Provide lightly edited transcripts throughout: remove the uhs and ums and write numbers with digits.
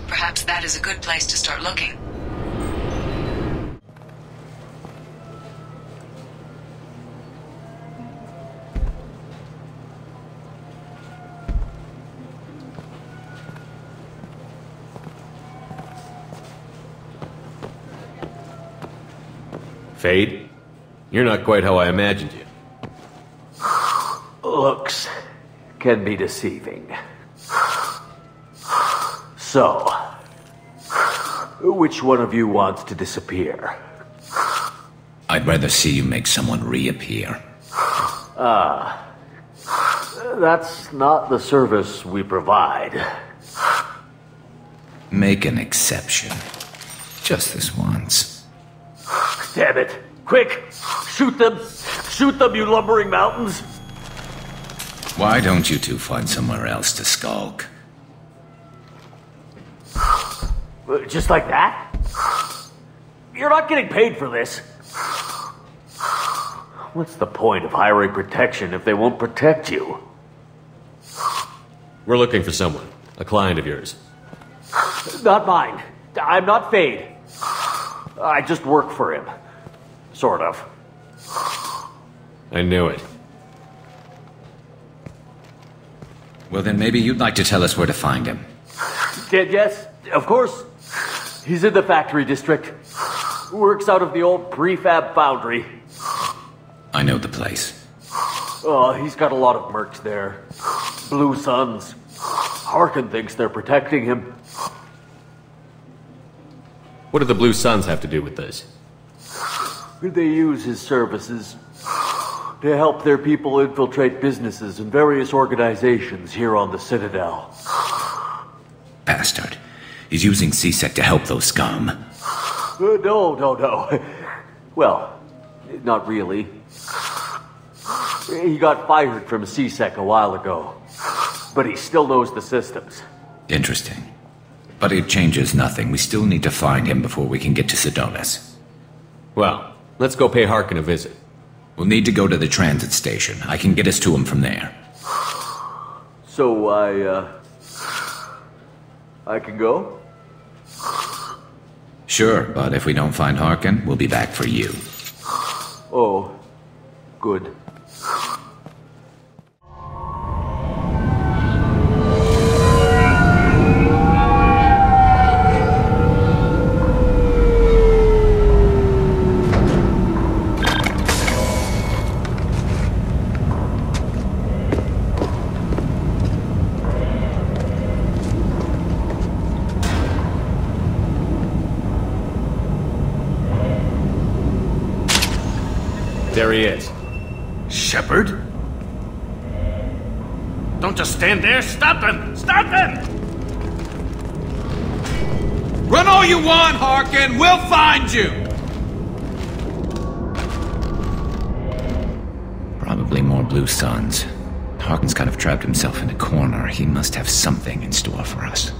Perhaps that is a good place to start looking. Fade? You're not quite how I imagined you. Looks can be deceiving. So, which one of you wants to disappear? I'd rather see you make someone reappear. That's not the service we provide. Make an exception. Just this once. Damn it! Quick! Shoot them! Shoot them, you lumbering mountains! Why don't you two find somewhere else to skulk? Just like that? You're not getting paid for this. What's the point of hiring protection if they won't protect you? We're looking for someone. A client of yours. Not mine. I'm not Fade. I just work for him. Sort of. I knew it. Well, then maybe you'd like to tell us where to find him. Yes, of course. He's in the factory district. Works out of the old prefab foundry. I know the place. Oh, he's got a lot of mercs there. Blue Suns. Harkin thinks they're protecting him. What do the Blue Suns have to do with this? They use his services to help their people infiltrate businesses and various organizations here on the Citadel. Bastard. He's using Sept to help those scum. No. Well, not really. He got fired from Sept a while ago, but he still knows the systems. Interesting. But it changes nothing. We still need to find him before we can get to Sedonis. Well, let's go pay Harkin a visit. We'll need to go to the transit station. I can get us to him from there. So I can go? Sure, but if we don't find Harkin, we'll be back for you. Oh, good. There he is. Shepard? Don't just stand there. Stop him! Stop him! Run all you want, Harkin. We'll find you. Probably more Blue Suns. Harkin's kind of trapped himself in a corner. He must have something in store for us.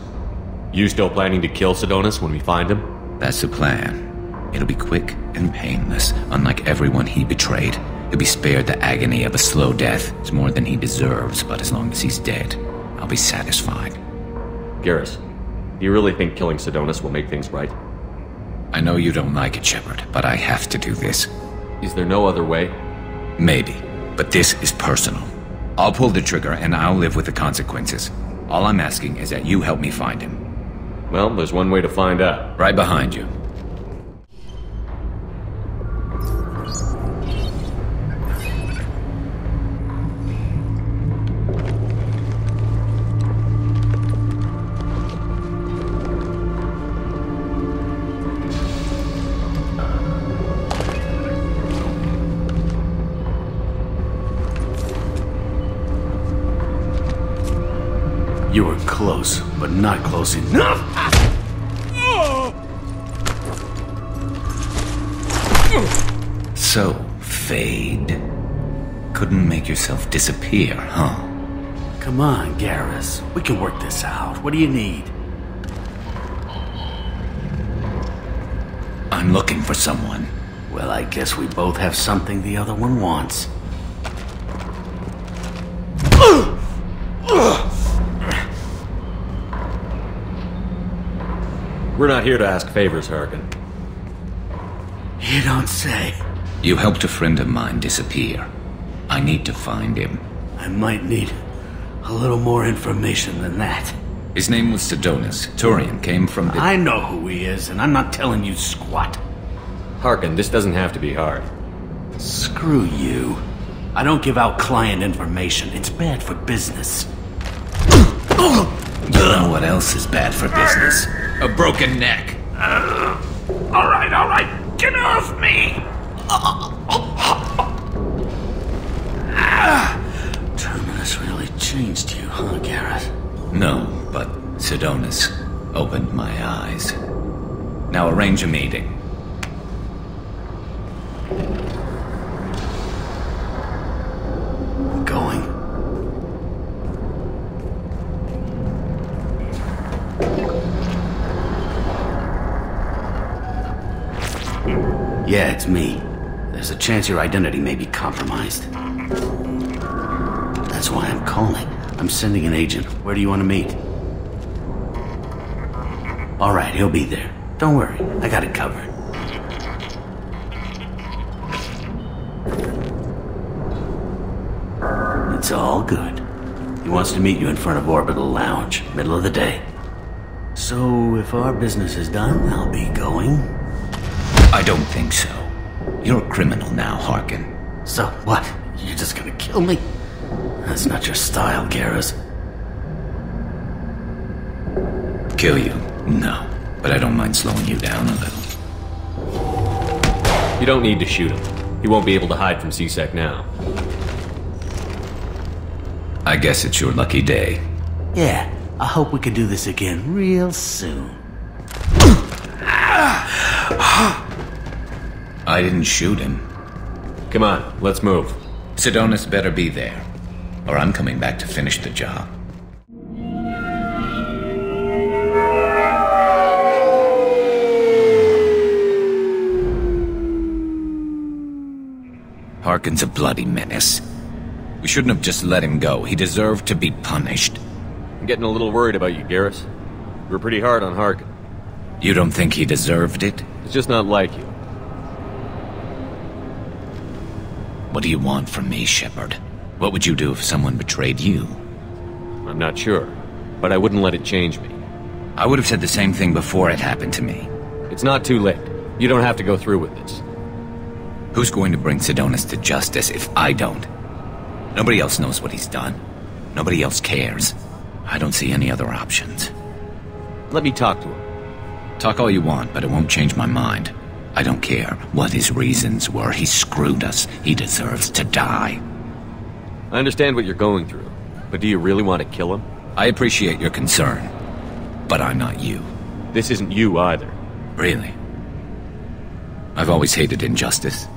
You still planning to kill Sedonis when we find him? That's the plan. It'll be quick and painless. Unlike everyone he betrayed, he'll be spared the agony of a slow death. It's more than he deserves, but as long as he's dead, I'll be satisfied. Garrus, do you really think killing Sedonis will make things right? I know you don't like it, Shepard, but I have to do this. Is there no other way? Maybe, but this is personal. I'll pull the trigger and I'll live with the consequences. All I'm asking is that you help me find him. Well, there's one way to find out. Right behind you. You were close, but not close enough. So, Fade. Couldn't make yourself disappear, huh? Come on, Garrus. We can work this out. What do you need? I'm looking for someone. Well, I guess we both have something the other one wants. We're not here to ask favors, Harkin. You don't say. You helped a friend of mine disappear. I need to find him. I might need a little more information than that. His name was Sedonis. Turian came from the... I know who he is, and I'm not telling you squat. Harkin, this doesn't have to be hard. Screw you. I don't give out client information. It's bad for business. You know what else is bad for business? A broken neck. All right. Get off me! Terminus really changed you, huh, Garrus? No, but Sedonis opened my eyes. Now arrange a meeting. Going. Yeah, it's me. There's a chance your identity may be compromised. That's why I'm calling. I'm sending an agent. Where do you want to meet? All right, he'll be there. Don't worry, I got it covered. It's all good. He wants to meet you in front of Orbital Lounge, middle of the day. So, if our business is done, I'll be going. I don't think so. You're a criminal now, Harkin. So, what? You're just gonna kill me? That's not your style, Garrus. Kill you? No. But I don't mind slowing you down a little. You don't need to shoot him. He won't be able to hide from C-Sec now. I guess it's your lucky day. Yeah, I hope we can do this again real soon. I didn't shoot him. Come on, let's move. Sedonis better be there, or I'm coming back to finish the job. Harkin's a bloody menace. We shouldn't have just let him go. He deserved to be punished. I'm getting a little worried about you, Garrus. You were pretty hard on Harkin. You don't think he deserved it? It's just not like you. What do you want from me, Shepard? What would you do if someone betrayed you? I'm not sure, but I wouldn't let it change me. I would have said the same thing before it happened to me. It's not too late. You don't have to go through with this. Who's going to bring Sedonis to justice if I don't? Nobody else knows what he's done. Nobody else cares. I don't see any other options. Let me talk to him. Talk all you want, but it won't change my mind. I don't care what his reasons were. He screwed us. He deserves to die. I understand what you're going through, but do you really want to kill him? I appreciate your concern, but I'm not you. This isn't you either. Really? I've always hated injustice.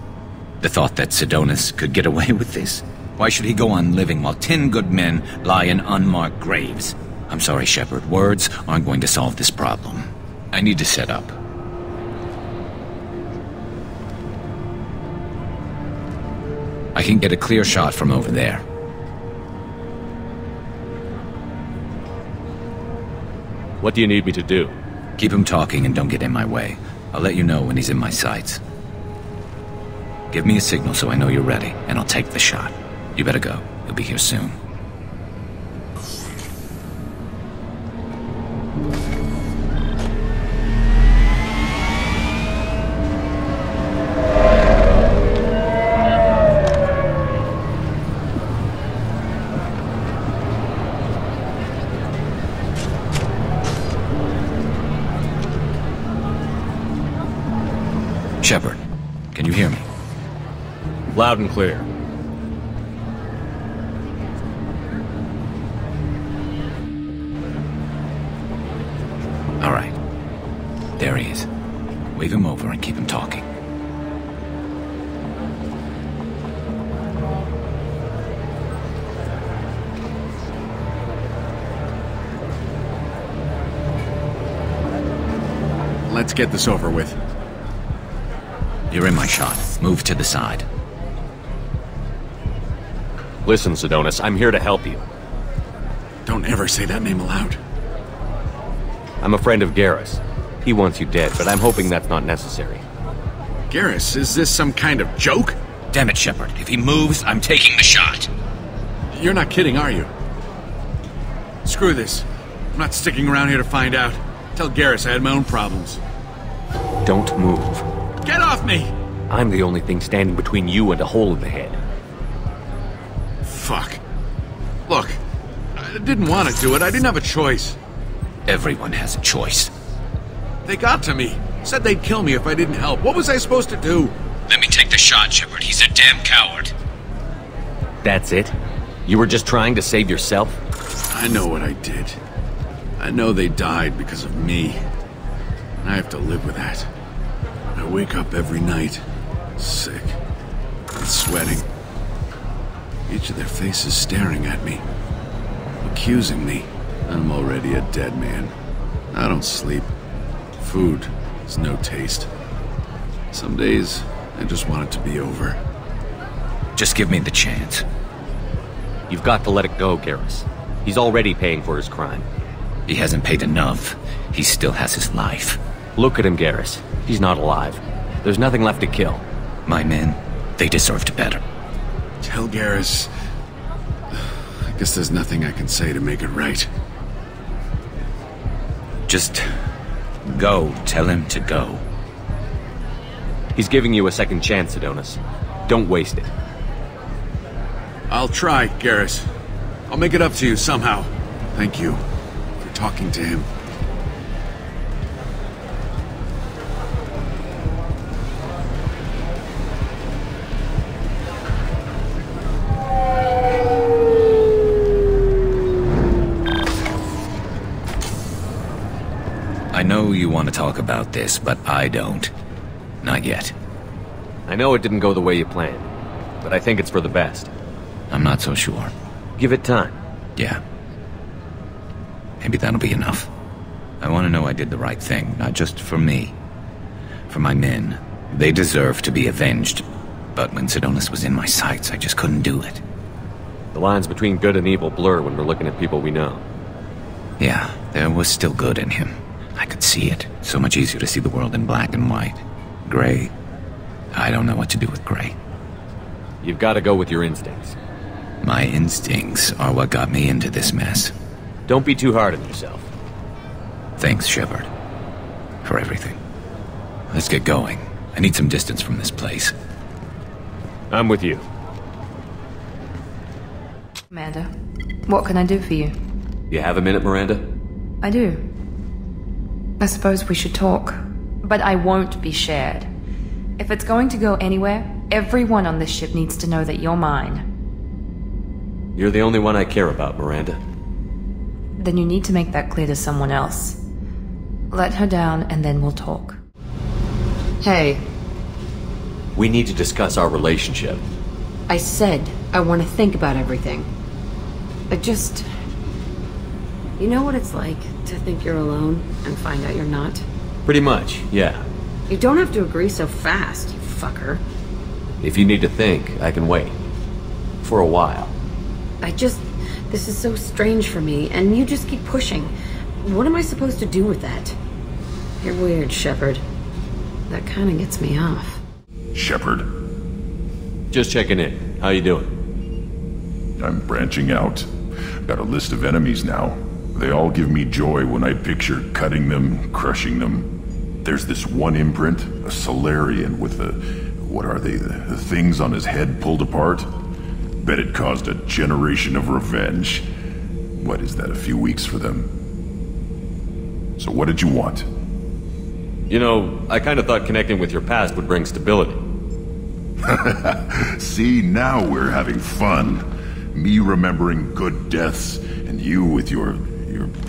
The thought that Sedonis could get away with this. Why should he go on living while 10 good men lie in unmarked graves? I'm sorry, Shepard. Words aren't going to solve this problem. I need to set up. I can get a clear shot from over there. What do you need me to do? Keep him talking and don't get in my way. I'll let you know when he's in my sights. Give me a signal so I know you're ready, and I'll take the shot. You better go. He'll be here soon. Shepard, can you hear me? Loud and clear. All right. There he is. Wave him over and keep him talking. Let's get this over with. You're in my shot. Move to the side. Listen, Sedonis, I'm here to help you. Don't ever say that name aloud. I'm a friend of Garrus. He wants you dead, but I'm hoping that's not necessary. Garrus, is this some kind of joke? Damn it, Shepard. If he moves, I'm taking the shot. You're not kidding, are you? Screw this. I'm not sticking around here to find out. Tell Garrus I had my own problems. Don't move. Get off me! I'm the only thing standing between you and a hole in the head. Fuck. Look, I didn't want to do it. I didn't have a choice. Everyone has a choice. They got to me. Said they'd kill me if I didn't help. What was I supposed to do? Let me take the shot, Shepard. He's a damn coward. That's it? You were just trying to save yourself? I know what I did. I know they died because of me. And I have to live with that. I wake up every night, sick, and sweating. Each of their faces staring at me, accusing me. I'm already a dead man. I don't sleep. Food has no taste. Some days, I just want it to be over. Just give me the chance. You've got to let it go, Garrus. He's already paying for his crime. He hasn't paid enough. He still has his life. Look at him, Garrus. He's not alive. There's nothing left to kill. My men, they deserved better. Tell Garrus... I guess there's nothing I can say to make it right. Just go. Tell him to go. He's giving you a second chance, Adonis. Don't waste it. I'll try, Garrus. I'll make it up to you somehow. Thank you for talking to him. I know you want to talk about this, but I don't. Not yet. I know it didn't go the way you planned, but I think it's for the best. I'm not so sure. Give it time. Yeah. Maybe that'll be enough. I want to know I did the right thing, not just for me. For my men. They deserve to be avenged. But when Sidonis was in my sights, I just couldn't do it. The lines between good and evil blur when we're looking at people we know. Yeah, there was still good in him. I could see it. So much easier to see the world in black and white. Gray. I don't know what to do with gray. You've got to go with your instincts. My instincts are what got me into this mess. Don't be too hard on yourself. Thanks, Shepard. For everything. Let's get going. I need some distance from this place. I'm with you. Amanda, what can I do for you? You have a minute, Miranda? I do. I suppose we should talk. But I won't be shared. If it's going to go anywhere, everyone on this ship needs to know that you're mine. You're the only one I care about, Miranda. Then you need to make that clear to someone else. Let her down and then we'll talk. Hey, We need to discuss our relationship. I said I want to think about everything. You know what it's like to think you're alone and find out you're not? Pretty much, yeah. You don't have to agree so fast, you fucker. If you need to think, I can wait. For a while. This is so strange for me, and you just keep pushing. What am I supposed to do with that? You're weird, Shepard. That kind of gets me off. Shepard. Just checking in. How you doing? I'm branching out. Got a list of enemies now. They all give me joy when I picture cutting them, crushing them. There's this one imprint, a Solarian with the things on his head pulled apart. Bet it caused a generation of revenge. What is that, a few weeks for them? So what did you want? You know, I kind of thought connecting with your past would bring stability. See, now we're having fun. Me remembering good deaths, and you with your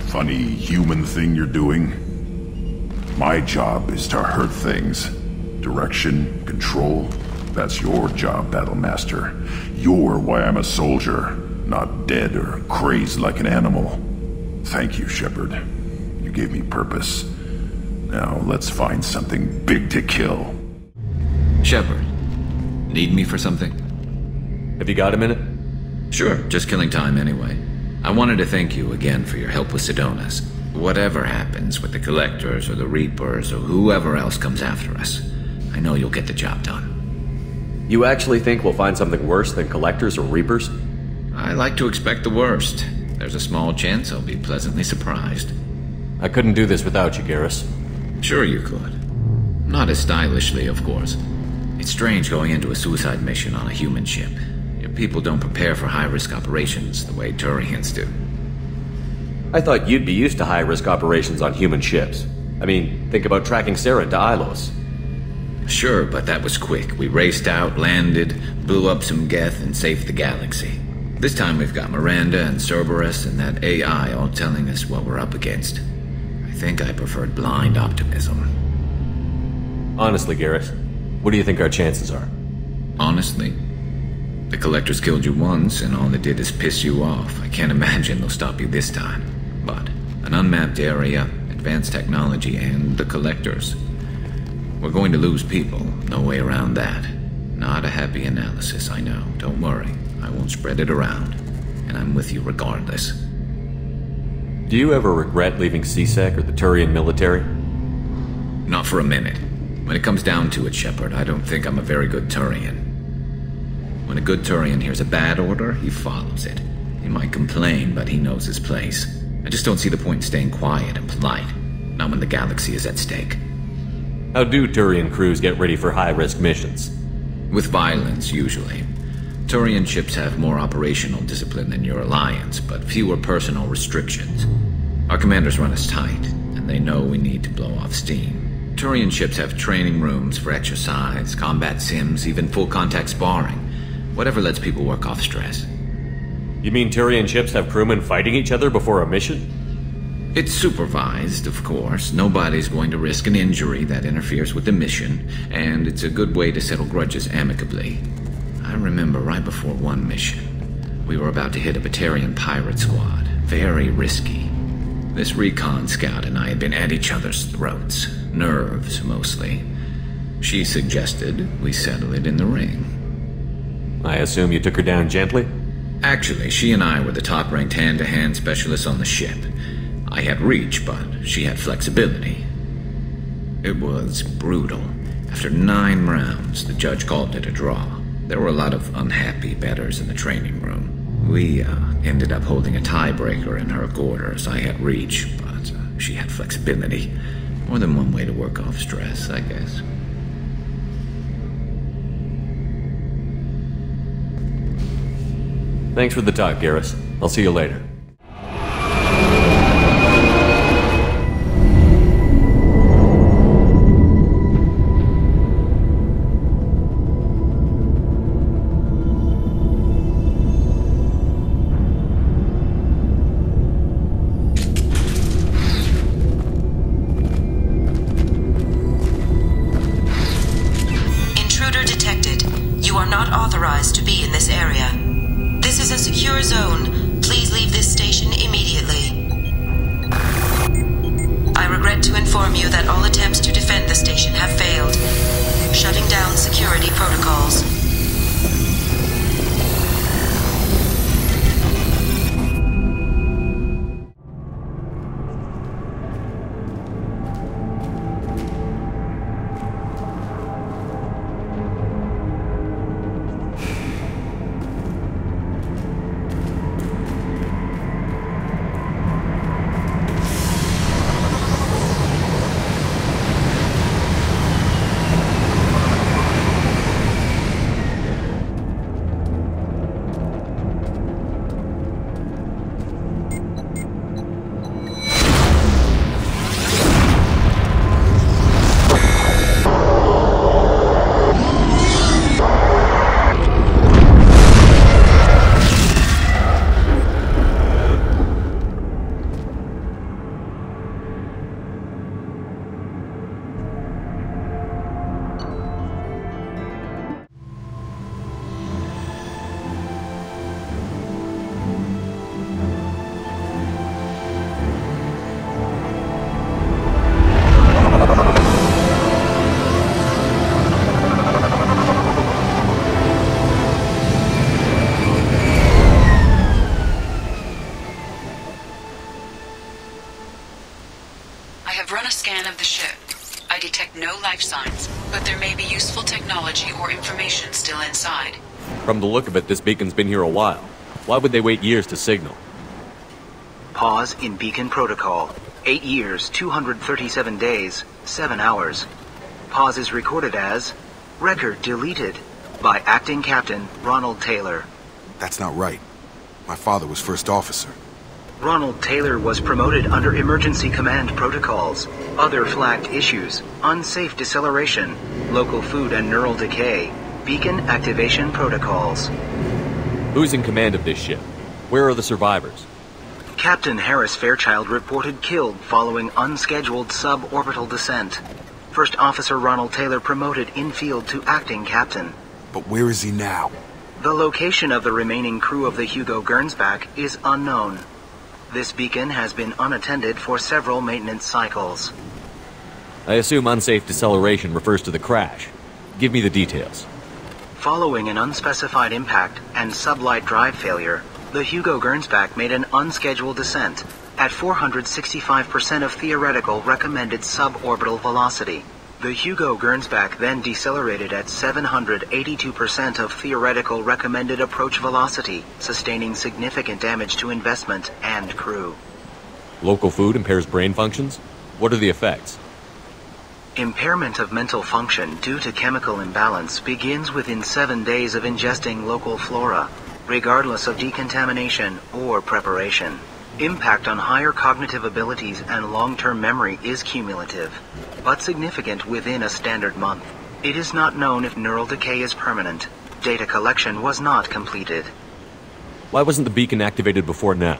funny human thing you're doing. My job is to hurt things. Direction, control, that's your job, Battlemaster. You're why I'm a soldier, not dead or crazed like an animal. Thank you, Shepard. You gave me purpose. Now let's find something big to kill. Shepard, need me for something? Have you got a minute? Sure, just killing time anyway. I wanted to thank you again for your help with Sidonis. Whatever happens with the Collectors or the Reapers or whoever else comes after us, I know you'll get the job done. You actually think we'll find something worse than Collectors or Reapers? I like to expect the worst. There's a small chance I'll be pleasantly surprised. I couldn't do this without you, Garrus. Sure you could. Not as stylishly, of course. It's strange going into a suicide mission on a human ship. Your people don't prepare for high-risk operations the way Turians do. I thought you'd be used to high-risk operations on human ships. I mean, think about tracking Sarah to Ilos. Sure, but that was quick. We raced out, landed, blew up some Geth, and saved the galaxy. This time we've got Miranda and Cerberus and that AI all telling us what we're up against. I think I preferred blind optimism. Honestly, Garrus, what do you think our chances are? Honestly? The Collectors killed you once, and all they did is piss you off. I can't imagine they'll stop you this time. But an unmapped area, advanced technology, and the Collectors. We're going to lose people, no way around that. Not a happy analysis, I know. Don't worry, I won't spread it around. And I'm with you regardless. Do you ever regret leaving C-Sec or the Turian military? Not for a minute. When it comes down to it, Shepard, I don't think I'm a very good Turian. When a good Turian hears a bad order, he follows it. He might complain, but he knows his place. I just don't see the point in staying quiet and polite. Not when the galaxy is at stake. How do Turian crews get ready for high-risk missions? With violence, usually. Turian ships have more operational discipline than your alliance, but fewer personal restrictions. Our commanders run us tight, and they know we need to blow off steam. Turian ships have training rooms for exercise, combat sims, even full-contact sparring. Whatever lets people work off stress. You mean Turian ships have crewmen fighting each other before a mission? It's supervised, of course. Nobody's going to risk an injury that interferes with the mission, and it's a good way to settle grudges amicably. I remember right before one mission, we were about to hit a Batarian pirate squad. Very risky. This recon scout and I had been at each other's throats. Nerves, mostly. She suggested we settle it in the ring. I assume you took her down gently? Actually, she and I were the top-ranked hand-to-hand specialists on the ship. I had reach, but she had flexibility. It was brutal. After 9 rounds, the judge called it a draw. There were a lot of unhappy bettors in the training room. We ended up holding a tiebreaker in her quarters. I had reach, but she had flexibility. More than one way to work off stress, I guess. Thanks for the talk, Garrus. I'll see you later. Intruder detected. You are not authorized to be in this area. This is a secure zone. Please leave this station immediately. I regret to inform you that all attempts to defend the station have failed. Shutting down security protocols. of the ship. I detect no life signs, but there may be useful technology or information still inside. From the look of it, this beacon's been here a while. Why would they wait years to signal? Pause in beacon protocol. 8 years, 237 days, 7 hours. Pause is recorded as record deleted by Acting Captain Ronald Taylor. That's not right. My father was first officer. Ronald Taylor was promoted under emergency command protocols. Other flagged issues: unsafe deceleration, local food and neural decay, beacon activation protocols. Who's in command of this ship? Where are the survivors? Captain Harris Fairchild reported killed following unscheduled suborbital descent. First Officer Ronald Taylor promoted in-field to acting captain. But where is he now? The location of the remaining crew of the Hugo Gernsback is unknown. This beacon has been unattended for several maintenance cycles. I assume unsafe deceleration refers to the crash. Give me the details. Following an unspecified impact and sublight drive failure, the Hugo Gernsback made an unscheduled descent at 465% of theoretical recommended suborbital velocity. The Hugo Gernsback then decelerated at 782% of theoretical recommended approach velocity, sustaining significant damage to investment and crew. Local food impairs brain functions? What are the effects? Impairment of mental function due to chemical imbalance begins within 7 days of ingesting local flora, regardless of decontamination or preparation. Impact on higher cognitive abilities and long-term memory is cumulative, but significant within a standard month. It is not known if neural decay is permanent. Data collection was not completed. Why wasn't the beacon activated before now?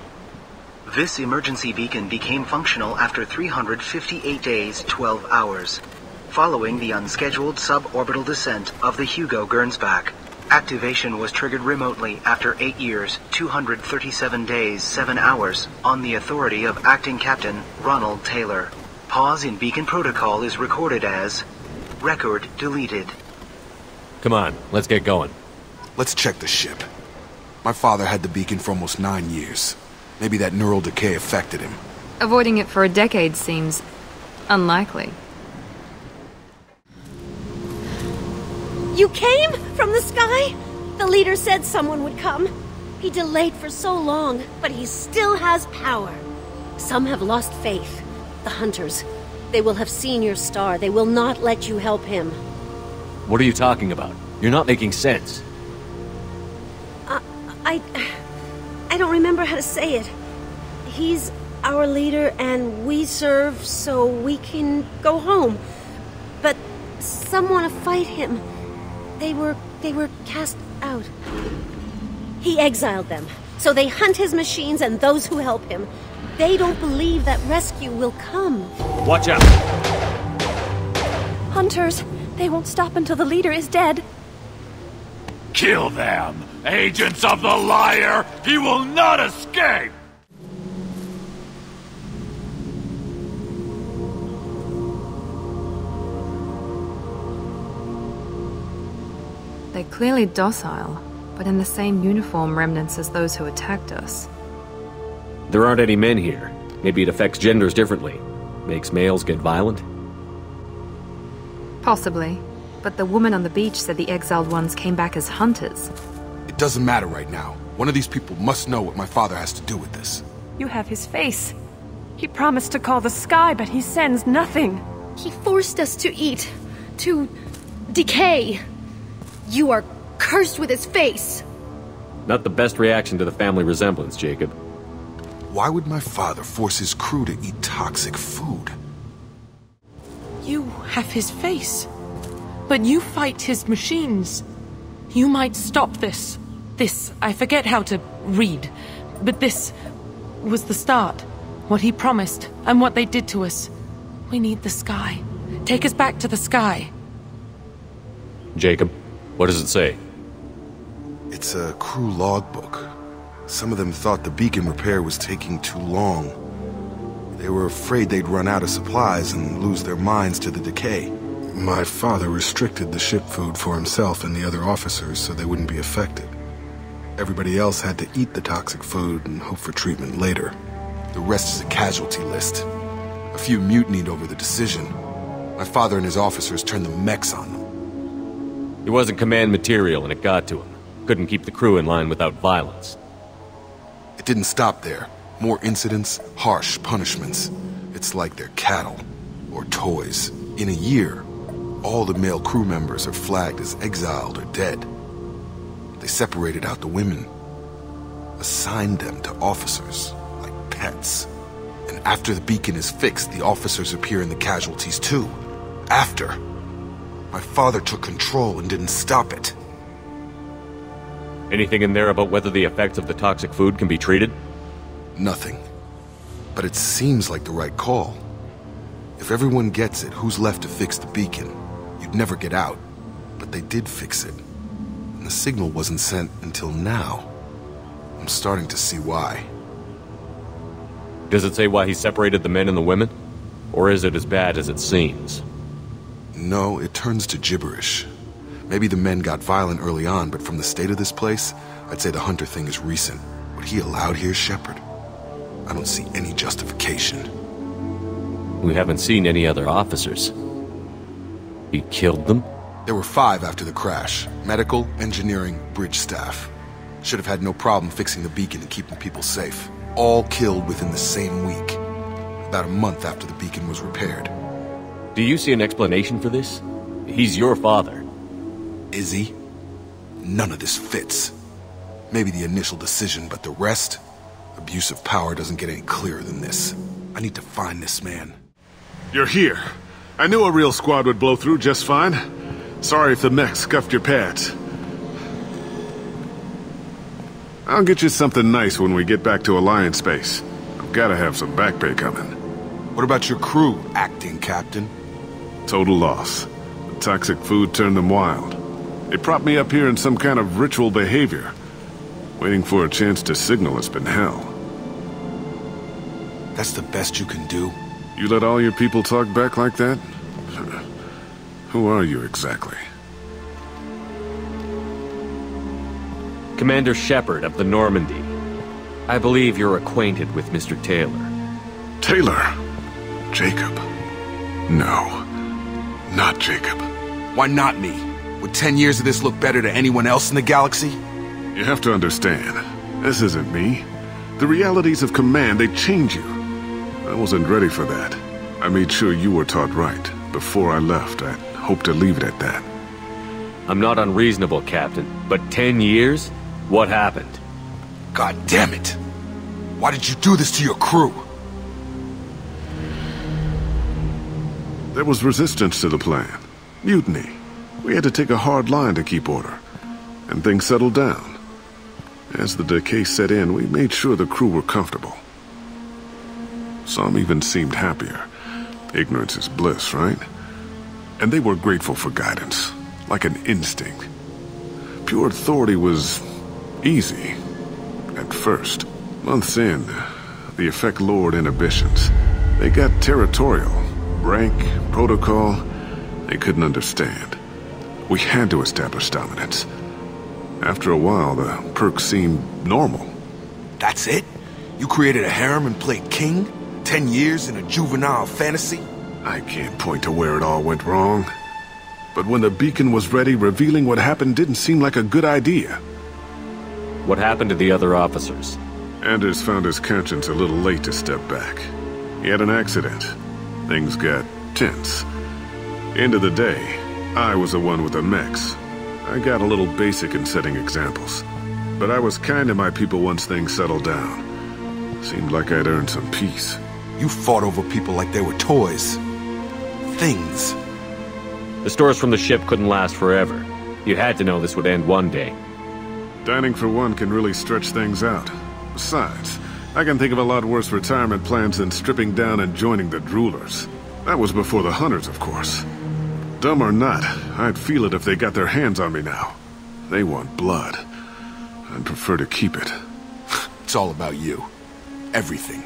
This emergency beacon became functional after 358 days, 12 hours, following the unscheduled suborbital descent of the Hugo Gernsback. Activation was triggered remotely after 8 years, 237 days, 7 hours, on the authority of Acting Captain Ronald Taylor. Pause in beacon protocol is recorded as record deleted. Come on, let's get going. Let's check the ship. My father had the beacon for almost 9 years. Maybe that neural decay affected him. Avoiding it for a decade seems unlikely. You came from the sky? The leader said someone would come. He delayed for so long, but he still has power. Some have lost faith. The hunters. They will have seen your star. They will not let you help him. What are you talking about? You're not making sense. I don't remember how to say it. He's our leader and we serve so we can go home. But some want to fight him. They were cast out. He exiled them, so they hunt his machines and those who help him. They don't believe that rescue will come. Watch out! Hunters, they won't stop until the leader is dead. Kill them! Agents of the liar! He will not escape! They're clearly docile, but in the same uniform remnants as those who attacked us. There aren't any men here. Maybe it affects genders differently. Makes males get violent? Possibly. But the woman on the beach said the exiled ones came back as hunters. It doesn't matter right now. One of these people must know what my father has to do with this. You have his face. He promised to call the sky, but he sends nothing. He forced us to eat, to decay. You are cursed with his face. Not the best reaction to the family resemblance, Jacob. Why would my father force his crew to eat toxic food? You have his face. But you fight his machines. You might stop this. This, I forget how to read. But this was the start. What he promised, and what they did to us. We need the sky. Take us back to the sky. Jacob, what does it say? It's a crew logbook. Some of them thought the beacon repair was taking too long. They were afraid they'd run out of supplies and lose their minds to the decay. My father restricted the ship food for himself and the other officers so they wouldn't be affected. Everybody else had to eat the toxic food and hope for treatment later. The rest is a casualty list. A few mutinied over the decision. My father and his officers turned the mechs on them. He wasn't command material and it got to him. Couldn't keep the crew in line without violence. It didn't stop there. More incidents, harsh punishments. It's like they're cattle, or toys. In a year, all the male crew members are flagged as exiled or dead. They separated out the women, assigned them to officers, like pets. And after the beacon is fixed, the officers appear in the casualties too. After. My father took control and didn't stop it. Anything in there about whether the effects of the toxic food can be treated? Nothing. But it seems like the right call. If everyone gets it, who's left to fix the beacon? You'd never get out. But they did fix it. And the signal wasn't sent until now. I'm starting to see why. Does it say why he separated the men and the women? Or is it as bad as it seems? No, it turns to gibberish. Maybe the men got violent early on, but from the state of this place, I'd say the Hunter thing is recent. What he allowed here, Shepard? I don't see any justification. We haven't seen any other officers. He killed them? There were 5 after the crash. Medical, engineering, bridge staff. Should have had no problem fixing the beacon and keeping people safe. All killed within the same week. About a month after the beacon was repaired. Do you see an explanation for this? He's your father. Is he? None of this fits. Maybe the initial decision, but the rest? Abuse of power doesn't get any clearer than this. I need to find this man. You're here. I knew a real squad would blow through just fine. Sorry if the mech scuffed your pads. I'll get you something nice when we get back to Alliance space. I've gotta have some back pay coming. What about your crew, acting captain? Total loss. The toxic food turned them wild. They propped me up here in some kind of ritual behavior. Waiting for a chance to signal has been hell. That's the best you can do? You let all your people talk back like that? Who are you exactly? Commander Shepard of the Normandy. I believe you're acquainted with Mr. Taylor. Taylor? Jacob? No. Not Jacob. Why not me? Would 10 years of this look better to anyone else in the galaxy? You have to understand, this isn't me. The realities of command, they change you. I wasn't ready for that. I made sure you were taught right. Before I left, I hoped to leave it at that. I'm not unreasonable, Captain, but 10 years? What happened? God damn it! Why did you do this to your crew? There was resistance to the plan. Mutiny. We had to take a hard line to keep order. And things settled down. As the decay set in, we made sure the crew were comfortable. Some even seemed happier. Ignorance is bliss, right? And they were grateful for guidance, like an instinct. Pure authority was easy, at first. Months in, the effect lowered inhibitions. They got territorial. Rank, protocol, they couldn't understand. We had to establish dominance. After a while, the perks seemed normal. That's it? You created a harem and played king? 10 years in a juvenile fantasy? I can't point to where it all went wrong. But when the beacon was ready, revealing what happened didn't seem like a good idea. What happened to the other officers? Anders found his conscience a little late to step back. He had an accident. Things got tense. End of the day, I was the one with the mechs. I got a little basic in setting examples. But I was kind to my people once things settled down. Seemed like I'd earned some peace. You fought over people like they were toys. Things. The stores from the ship couldn't last forever. You had to know this would end one day. Dining for one can really stretch things out. Besides, I can think of a lot worse retirement plans than stripping down and joining the droolers. That was before the hunters, of course. Dumb or not, I'd feel it if they got their hands on me now. They want blood. I'd prefer to keep it. It's all about you. Everything.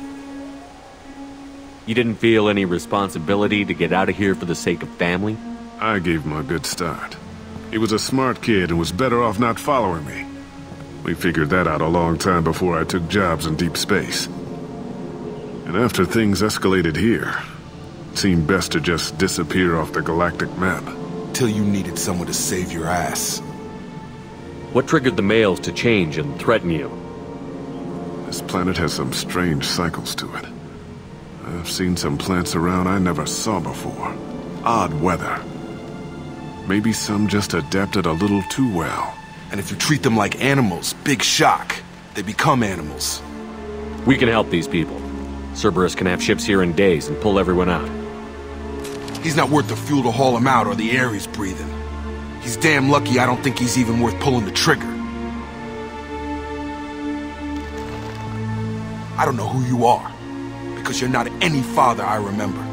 You didn't feel any responsibility to get out of here for the sake of family? I gave him a good start. He was a smart kid and was better off not following me. We figured that out a long time before I took jobs in deep space. And after things escalated here, Seemed best to just disappear off the galactic map. Till you needed someone to save your ass. What triggered the males to change and threaten you? This planet has some strange cycles to it. I've seen some plants around I never saw before. Odd weather. Maybe some just adapted a little too well. And if you treat them like animals, big shock. They become animals. We can help these people. Cerberus can have ships here in days and pull everyone out. He's not worth the fuel to haul him out or the air he's breathing. He's damn lucky I don't think he's even worth pulling the trigger. I don't know who you are, because you're not any father I remember.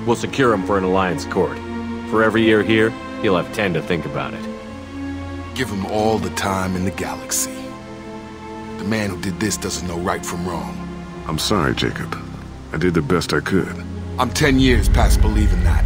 We'll secure him for an alliance court. For every year here, he'll have 10 to think about it. Give him all the time in the galaxy. The man who did this doesn't know right from wrong. I'm sorry, Jacob. I did the best I could. I'm 10 years past believing that.